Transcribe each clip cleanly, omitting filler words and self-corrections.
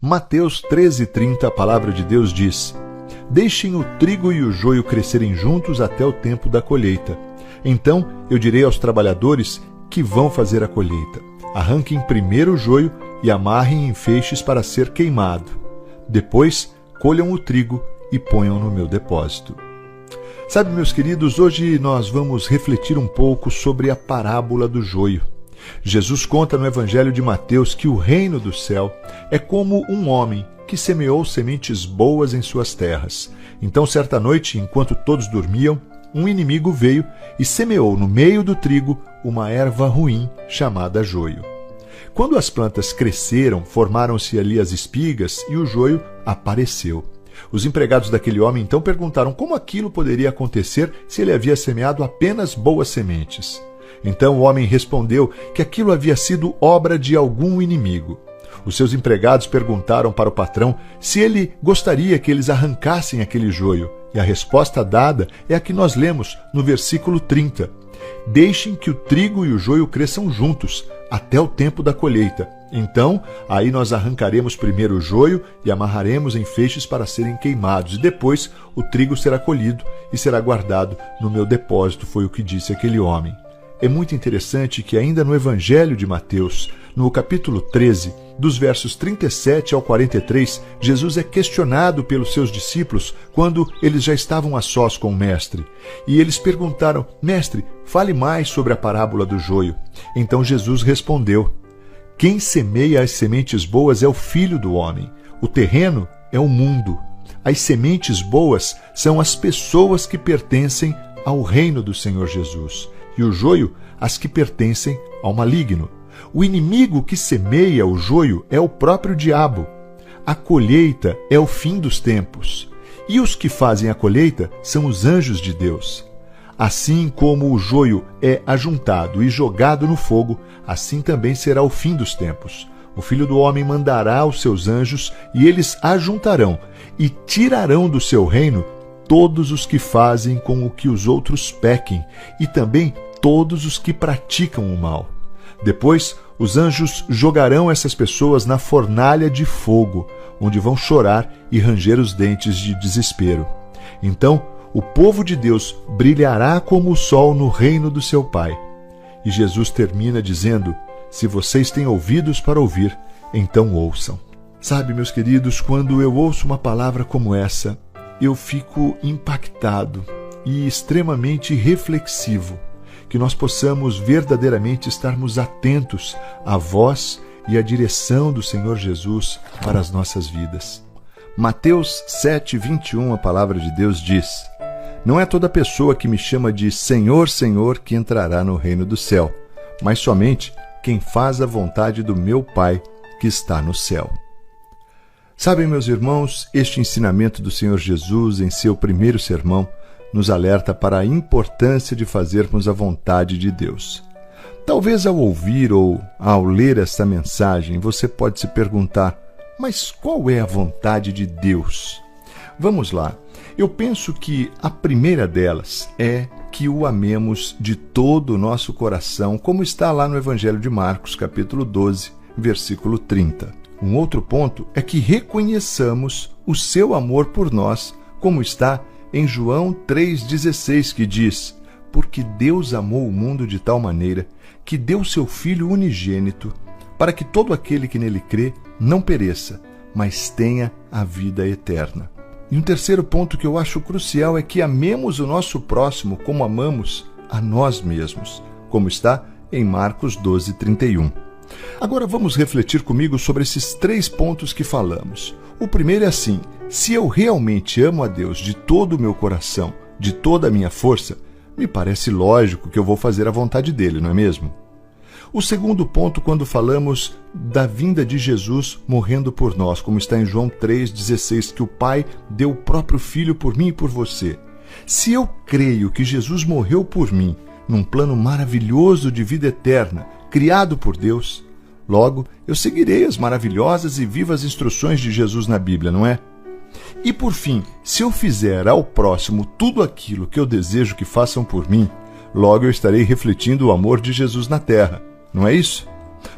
Mateus 13:30, a palavra de Deus diz: Deixem o trigo e o joio crescerem juntos até o tempo da colheita. Então eu direi aos trabalhadores que vão fazer a colheita: arranquem primeiro o joio e amarrem em feixes para ser queimado. Depois colham o trigo e ponham no meu depósito. Sabe, meus queridos, hoje nós vamos refletir um pouco sobre a parábola do joio. Jesus conta no Evangelho de Mateus que o reino do céu é como um homem que semeou sementes boas em suas terras. Então, certa noite, enquanto todos dormiam, um inimigo veio e semeou no meio do trigo uma erva ruim chamada joio. Quando as plantas cresceram, formaram-se ali as espigas e o joio apareceu. Os empregados daquele homem então perguntaram como aquilo poderia acontecer se ele havia semeado apenas boas sementes. Então o homem respondeu que aquilo havia sido obra de algum inimigo. Os seus empregados perguntaram para o patrão se ele gostaria que eles arrancassem aquele joio. E a resposta dada é a que nós lemos no versículo 30. Deixem que o trigo e o joio cresçam juntos, até o tempo da colheita. Então, aí nós arrancaremos primeiro o joio e amarraremos em feixes para serem queimados. E depois o trigo será colhido e será guardado no meu depósito, foi o que disse aquele homem. É muito interessante que ainda no Evangelho de Mateus, no capítulo 13, dos versos 37 ao 43, Jesus é questionado pelos seus discípulos quando eles já estavam a sós com o Mestre. E eles perguntaram: Mestre, fale mais sobre a parábola do joio. Então Jesus respondeu: Quem semeia as sementes boas é o Filho do Homem. O terreno é o mundo. As sementes boas são as pessoas que pertencem ao reino do Senhor Jesus. E o joio, as que pertencem ao maligno. O inimigo que semeia o joio é o próprio diabo. A colheita é o fim dos tempos. E os que fazem a colheita são os anjos de Deus. Assim como o joio é ajuntado e jogado no fogo, assim também será o fim dos tempos. O Filho do Homem mandará os seus anjos e eles ajuntarão e tirarão do seu reino todos os que fazem com o que os outros pequem e também todos os que praticam o mal. Depois, os anjos jogarão essas pessoas na fornalha de fogo, onde vão chorar e ranger os dentes de desespero. Então, o povo de Deus brilhará como o sol no reino do seu Pai. E Jesus termina dizendo: se vocês têm ouvidos para ouvir, então ouçam. Sabe, meus queridos, quando eu ouço uma palavra como essa, eu fico impactado e extremamente reflexivo. Que nós possamos verdadeiramente estarmos atentos à voz e à direção do Senhor Jesus para as nossas vidas. Mateus 7:21, a palavra de Deus diz: Não é toda pessoa que me chama de Senhor, Senhor que entrará no reino do céu, mas somente quem faz a vontade do meu Pai que está no céu. Sabem, meus irmãos, este ensinamento do Senhor Jesus em seu primeiro sermão nos alerta para a importância de fazermos a vontade de Deus. Talvez ao ouvir ou ao ler esta mensagem, você pode se perguntar: mas qual é a vontade de Deus? Vamos lá. Eu penso que a primeira delas é que o amemos de todo o nosso coração, como está lá no Evangelho de Marcos, capítulo 12, versículo 30. Um outro ponto é que reconheçamos o seu amor por nós, como está em João 3,16, que diz: Porque Deus amou o mundo de tal maneira que deu seu Filho unigênito, para que todo aquele que nele crê não pereça, mas tenha a vida eterna. E um terceiro ponto que eu acho crucial é que amemos o nosso próximo como amamos a nós mesmos, como está em Marcos 12:31. Agora vamos refletir comigo sobre esses 3 pontos que falamos. O primeiro é assim: se eu realmente amo a Deus de todo o meu coração, de toda a minha força, me parece lógico que eu vou fazer a vontade dele, não é mesmo? O segundo ponto, quando falamos da vinda de Jesus morrendo por nós, como está em João 3,16, que o Pai deu o próprio Filho por mim e por você. Se eu creio que Jesus morreu por mim, num plano maravilhoso de vida eterna, criado por Deus, logo eu seguirei as maravilhosas e vivas instruções de Jesus na Bíblia, não é? E por fim, se eu fizer ao próximo tudo aquilo que eu desejo que façam por mim, logo eu estarei refletindo o amor de Jesus na terra, não é isso?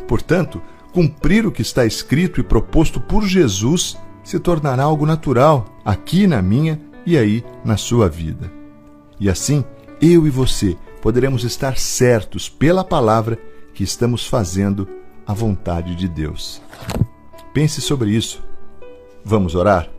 Portanto, cumprir o que está escrito e proposto por Jesus se tornará algo natural aqui na minha e aí na sua vida. E assim, eu e você poderemos estar certos pela palavra que estamos fazendo a vontade de Deus. Pense sobre isso. Vamos orar?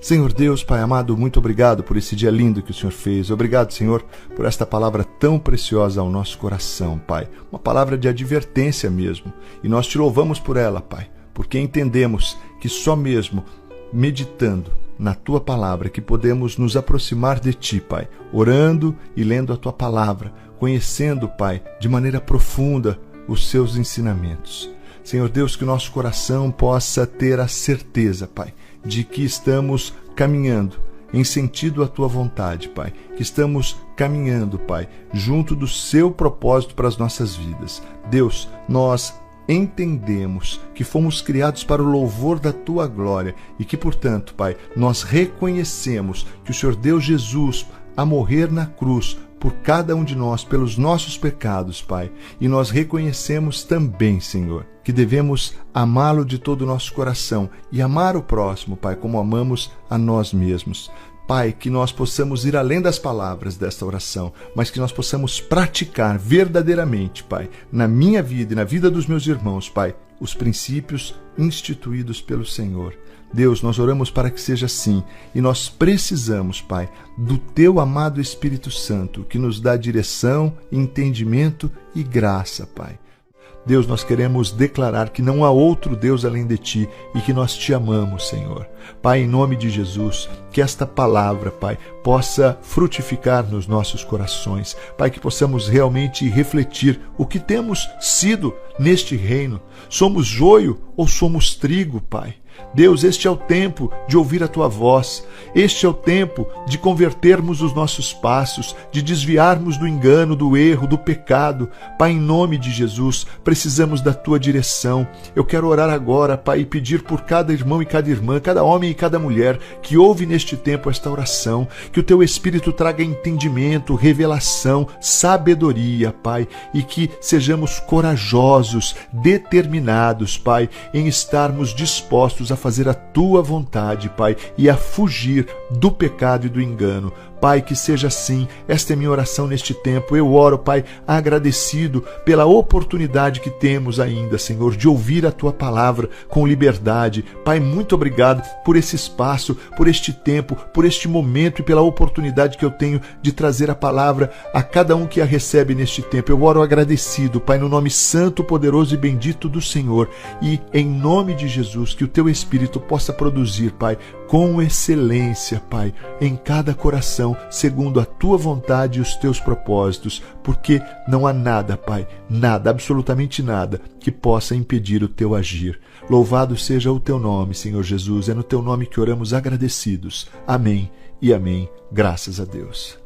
Senhor Deus, Pai amado, muito obrigado por esse dia lindo que o Senhor fez. Obrigado, Senhor, por esta palavra tão preciosa ao nosso coração, Pai. Uma palavra de advertência mesmo. E nós te louvamos por ela, Pai, porque entendemos que só mesmo meditando na Tua palavra que podemos nos aproximar de Ti, Pai, orando e lendo a Tua palavra, conhecendo, Pai, de maneira profunda os Seus ensinamentos. Senhor Deus, que o nosso coração possa ter a certeza, Pai, de que estamos caminhando em sentido à Tua vontade, Pai, que estamos caminhando, Pai, junto do Seu propósito para as nossas vidas. Deus, nós entendemos que fomos criados para o louvor da Tua glória e que, portanto, Pai, nós reconhecemos que o Senhor deu Jesus a morrer na cruz por cada um de nós, pelos nossos pecados, Pai. E nós reconhecemos também, Senhor, que devemos amá-lo de todo o nosso coração e amar o próximo, Pai, como amamos a nós mesmos. Pai, que nós possamos ir além das palavras desta oração, mas que nós possamos praticar verdadeiramente, Pai, na minha vida e na vida dos meus irmãos, Pai, os princípios instituídos pelo Senhor. Deus, nós oramos para que seja assim, e nós precisamos, Pai, do Teu amado Espírito Santo, que nos dá direção, entendimento e graça, Pai. Deus, nós queremos declarar que não há outro Deus além de Ti e que nós Te amamos, Senhor. Pai, em nome de Jesus, que esta palavra, Pai, possa frutificar nos nossos corações. Pai, que possamos realmente refletir o que temos sido neste reino. Somos joio ou somos trigo, Pai? Deus, este é o tempo de ouvir a Tua voz. Este é o tempo de convertermos os nossos passos, de desviarmos do engano, do erro, do pecado. Pai, em nome de Jesus, precisamos da Tua direção. Eu quero orar agora, Pai, e pedir por cada irmão e cada irmã, cada homem e cada mulher que ouve neste tempo esta oração, que o Teu Espírito traga entendimento, revelação, sabedoria, Pai, e que sejamos corajosos, determinados, Pai, em estarmos dispostos a fazer a Tua vontade, Pai, e a fugir do pecado e do engano. Pai, que seja assim. Esta é minha oração neste tempo. Eu oro, Pai, agradecido pela oportunidade que temos ainda, Senhor, de ouvir a Tua palavra com liberdade. Pai, muito obrigado por esse espaço, por este tempo, por este momento e pela oportunidade que eu tenho de trazer a palavra a cada um que a recebe neste tempo. Eu oro agradecido, Pai, no nome santo, poderoso e bendito do Senhor, e em nome de Jesus, que o Teu Espírito possa produzir, Pai, com excelência, Pai, em cada coração, segundo a Tua vontade e os Teus propósitos, porque não há nada, Pai, nada, absolutamente nada, que possa impedir o Teu agir. Louvado seja o Teu nome, Senhor Jesus, é no Teu nome que oramos agradecidos. Amém e amém. Graças a Deus.